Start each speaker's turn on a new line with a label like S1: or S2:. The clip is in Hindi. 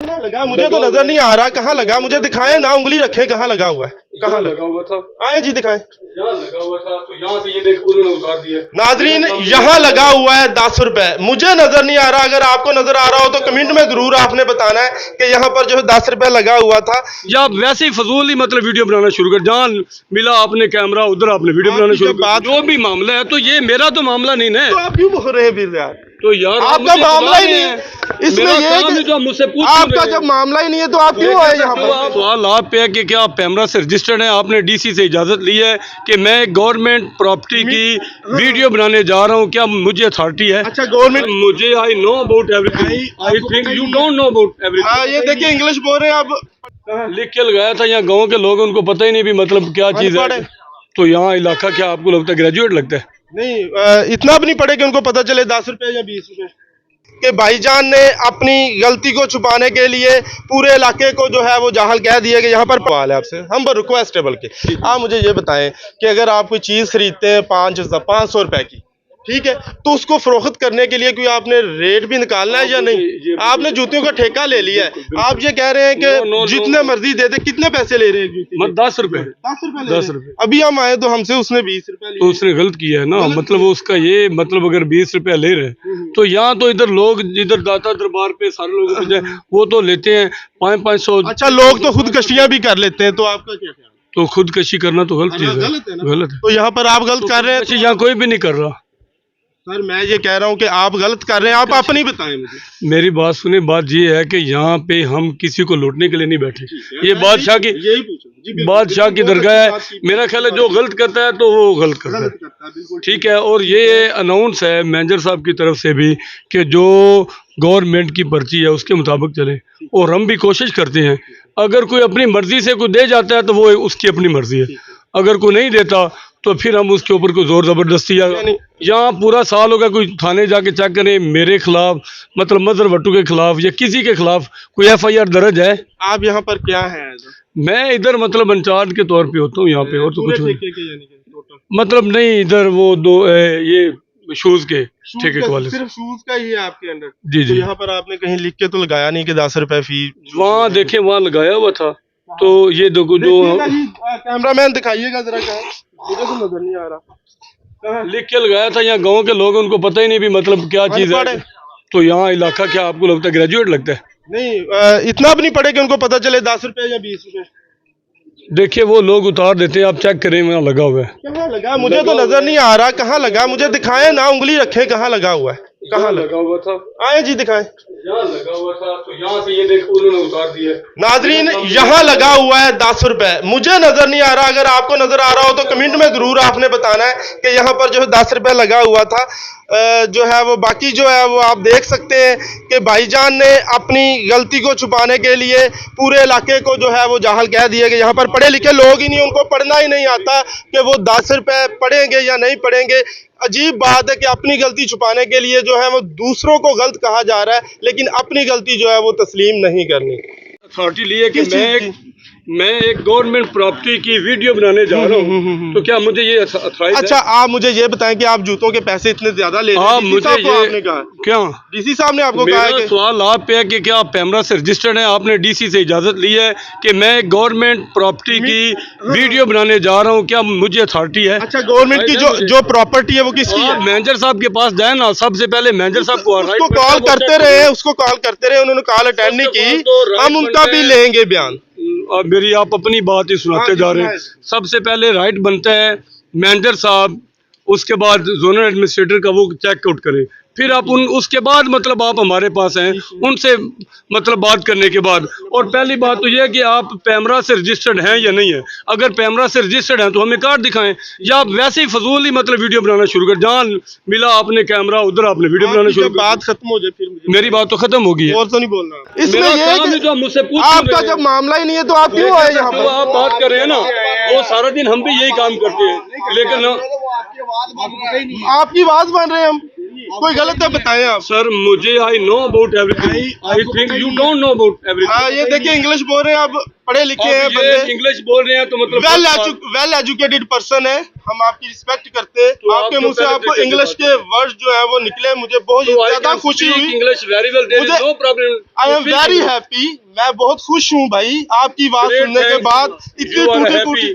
S1: लगा मुझे तो नजर नहीं आ रहा, कहाँ लगा मुझे दिखाएं ना, उंगली रखें कहाँ लगा हुआ है, कहाँ लगा हुआ था? आए जी दिखाएं।
S2: यहाँ लगा हुआ था तो यहाँ से ये देख उन्होंने उतार दिया।
S1: नाजरीन यहाँ लगा हुआ है 10 रुपए, मुझे नजर नहीं आ रहा, अगर आपको नजर आ रहा हो तो कमेंट में जरूर आपने बताना है कि यहाँ पर जो है 10 रुपए लगा हुआ था।
S2: या वैसे ही फजूल ही मतलब वीडियो बनाना शुरू कर, जहाँ मिला आपने कैमरा उधर आपने वीडियो बनाना शुरू कर। जो भी मामला है तो ये मेरा तो मामला नहीं ना,
S1: तो आप क्यों बोल रहे हैं फिर यार?
S2: तो यार
S1: आपका मामला ही नहीं है इसमें, ये कि
S2: जो मुझसे पूछ
S1: आपका जब मामला ही नहीं है तो आप क्यों आए यहाँ पर?
S2: सवाल आप पे है कि क्या आप कैमरा से रजिस्टर्ड हैं, आपने डीसी से इजाजत ली है कि मैं गवर्नमेंट प्रॉपर्टी की वीडियो बनाने जा रहा हूँ, क्या मुझे अथॉरिटी है?
S1: अच्छा गवर्नमेंट,
S2: मुझे I know about everything, I think you don't know about everything.
S1: ये देखिए इंग्लिश बोल रहे हैं आप।
S2: लिख के लगाया था, यहाँ गाँव के लोग उनको पता ही नहीं भी मतलब क्या चीज़ है। तो यहाँ इलाका क्या आपको लगता है ग्रेजुएट लगता है?
S1: नहीं इतना भी नहीं पड़े कि उनको पता चले 10 रुपए या 20 रुपए कि भाईजान ने अपनी गलती को छुपाने के लिए पूरे इलाके को जो है वो जाहल कह दिया कि यहाँ पर सवाल है आपसे, हम रिक्वेस्ट है बल्कि आप मुझे ये बताएं कि अगर आप कोई चीज़ खरीदते हैं 500 रुपए की, ठीक है, तो उसको फरोख्त करने के लिए कोई आपने रेट भी निकालना है या नहीं? आपने जूतियों का ठेका ले लिया है, आप ये कह रहे हैं कि जितने मर्जी दे दे, कितने पैसे ले रहे हैं जूती के?
S2: 10 रुपए
S1: 10 रुपए। अभी हम आए तो हमसे उसने 20 रुपए लिए।
S2: तो उसने गलत किया है ना, मतलब उसका ये मतलब अगर 20 रुपया ले रहे तो यहाँ तो इधर लोग इधर दाता दरबार पे सारे लोग वो तो लेते हैं 500-500।
S1: अच्छा लोग तो खुदकशियां भी कर लेते हैं, तो आपका क्या ख्याल?
S2: तो खुदकशी करना तो गलत चीज है,
S1: गलत है ना?
S2: गलत है।
S1: तो यहाँ पर आप गलत कर रहे हैं।
S2: यहाँ कोई भी नहीं कर रहा
S1: सर, मैं ये कह रहा हूँ कि आप गलत कर रहे हैं, आप अपनी बताएं मुझे।
S2: मेरी बात सुने, बात ये है कि यहाँ पे हम किसी को लूटने के लिए नहीं बैठे, ये बादशाह की दरगाह है। मेरा ख्याल है जो गलत करता है तो वो गलत करता है, ठीक है। और ये अनाउंस है मैनेजर साहब की तरफ से भी कि जो गवर्नमेंट की पर्ची है उसके मुताबिक चले, और हम भी कोशिश करते हैं। अगर कोई अपनी मर्जी से कोई दे जाता है तो वो उसकी अपनी मर्जी है, अगर कोई नहीं देता तो फिर हम उसके ऊपर कोई जोर जबरदस्ती, यहाँ पूरा साल होगा कोई थाने जाके चेक करें मेरे खिलाफ मतलब मजहर भट्टू के खिलाफ या किसी के खिलाफ कोई FIR दर्ज है।
S1: आप यहाँ पर क्या है?
S2: मैं इधर मतलब इंचार्ज के तौर पे होता हूँ यहाँ पे, और तो कुछ नहीं मतलब नहीं, इधर वो दो ये शूज के ठेके वाले,
S1: सिर्फ शूज का ही है आपके अंदर?
S2: जी जी।
S1: तो यहाँ पर आपने कहीं लिख के तो लगाया नहीं कि 10 रुपए फी?
S2: वहाँ देखे वहाँ लगाया हुआ था, तो ये देखो जो
S1: कैमरामैन दिखाइएगा जरा, मुझे तो नजर नहीं आ रहा,
S2: लिख के लगाया था। यहाँ गाँव के लोग उनको पता ही नहीं भी मतलब क्या चीज़ है। तो यहाँ इलाका क्या आपको लगता है ग्रेजुएट लगता है?
S1: नहीं इतना भी नहीं पड़े कि उनको पता चले 10 रुपए या 20 रुपए।
S2: देखिए वो लोग उतार देते हैं, आप चेक करें वहाँ लगा हुआ है।
S1: कहाँ लगा मुझे तो नजर नहीं आ रहा, कहाँ लगा मुझे दिखाएं ना, उंगली रखें कहाँ लगा हुआ है, कहाँ लगा
S2: हुआ था?
S1: आए जी दिखाएं।
S2: यहाँ लगा हुआ था तो यहाँ से ये देख उन्होंने उतार दिया।
S1: नाजरीन यहाँ लगा हुआ है 10 रुपए, मुझे नजर नहीं आ रहा, अगर आपको नजर आ रहा हो तो कमेंट में जरूर आपने बताना है कि यहाँ पर जो है 10 रुपए लगा हुआ था। जो है वो बाकी जो है वो आप देख सकते हैं कि भाईजान ने अपनी गलती को छुपाने के लिए पूरे इलाके को जो है वो जाहल कह दिया कि यहाँ पर पढ़े लिखे लोग ही नहीं, उनको पढ़ना ही नहीं आता कि वो 10 रुपए पढ़ेंगे या नहीं पढ़ेंगे। अजीब बात है कि अपनी गलती छुपाने के लिए जो है वो दूसरों को गलत कहा जा रहा है, लेकिन अपनी गलती जो है वो तस्लीम नहीं करनी।
S2: अथॉरिटी ली है कि मैं एक गवर्नमेंट प्रॉपर्टी की वीडियो बनाने जा रहा हूँ, तो क्या मुझे ये
S1: अच्छा आप मुझे ये बताएं कि आप जूतों के पैसे इतने ज्यादा ले रहे हैं?
S2: मुझे ये
S1: आपने कहा
S2: क्या
S1: डीसी साहब ने आपको कहा है कि
S2: सवाल आप पे है कि क्या आप कैमरा से रजिस्टर्ड हैं, आपने डीसी से इजाजत ली है कि मैं गवर्नमेंट प्रॉपर्टी की वीडियो बनाने जा रहा हूँ, क्या मुझे अथॉरिटी है?
S1: अच्छा गवर्नमेंट की जो प्रॉपर्टी है वो किसकी है?
S2: मैनेजर साहब के पास जाए ना, सबसे पहले मैनेजर साहब को
S1: कॉल करते रहे, उसको कॉल करते रहे, उन्होंने कॉल अटेंड नहीं की, हम उनका भी लेंगे बयान।
S2: मेरी आप अपनी बात ही सुनाते जा रहे हैं। सबसे पहले राइट बनता है मैनेजर साहब, उसके बाद जोनल एडमिनिस्ट्रेटर का वो चेकआउट करें, फिर आप उसके बाद मतलब आप हमारे पास हैं उनसे मतलब बात करने के बाद। और पहली बात तो यह है कि आप कैमरा से रजिस्टर्ड हैं या नहीं है। अगर कैमरा से रजिस्टर्ड हैं तो हमें कार्ड दिखाएं, या आप वैसे ही फजूल ही मतलब वीडियो बनाना शुरू कर, जहाँ मिला आपने कैमरा उधर आपने वीडियो बनाना शुरू कर।
S1: बात खत्म हो जाए फिर
S2: मेरी बात तो खत्म होगी,
S1: और तो नहीं बोलना
S2: इसमें ये जो मुझसे पूछ,
S1: आपका जब मामला ही नहीं है तो आप क्यों आए यहाँ पर?
S2: आप बात कर रहे हैं ना, वो सारा दिन हम भी यही काम करते हैं, लेकिन
S1: आपकी बात बन रहे हैं हम। कोई गलत है बताएं आप।
S2: सर मुझे I know about everything, I think you don't know about everything.
S1: हाँ ये देखिए इंग्लिश बोल रहे हैं आप, पढ़े लिखे हैं
S2: आप ये
S1: बंदे,
S2: इंग्लिश बोल रहे हैं तो मतलब
S1: वेल एजुकेटेड पर्सन है, हम आपकी रिस्पेक्ट करते हैं।
S2: तो
S1: आपके
S2: आप
S1: मुंह से
S2: तो
S1: आपको
S2: पहले
S1: इंग्लिश
S2: तरीके
S1: के वर्ड जो है वो निकले, मुझे बहुत ज्यादा खुशी हुई।
S2: English very well, there is no problem.
S1: I am very happy, मैं बहुत खुश हूँ भाई आपकी बात सुनने के बाद। इतनी टूटी फूटी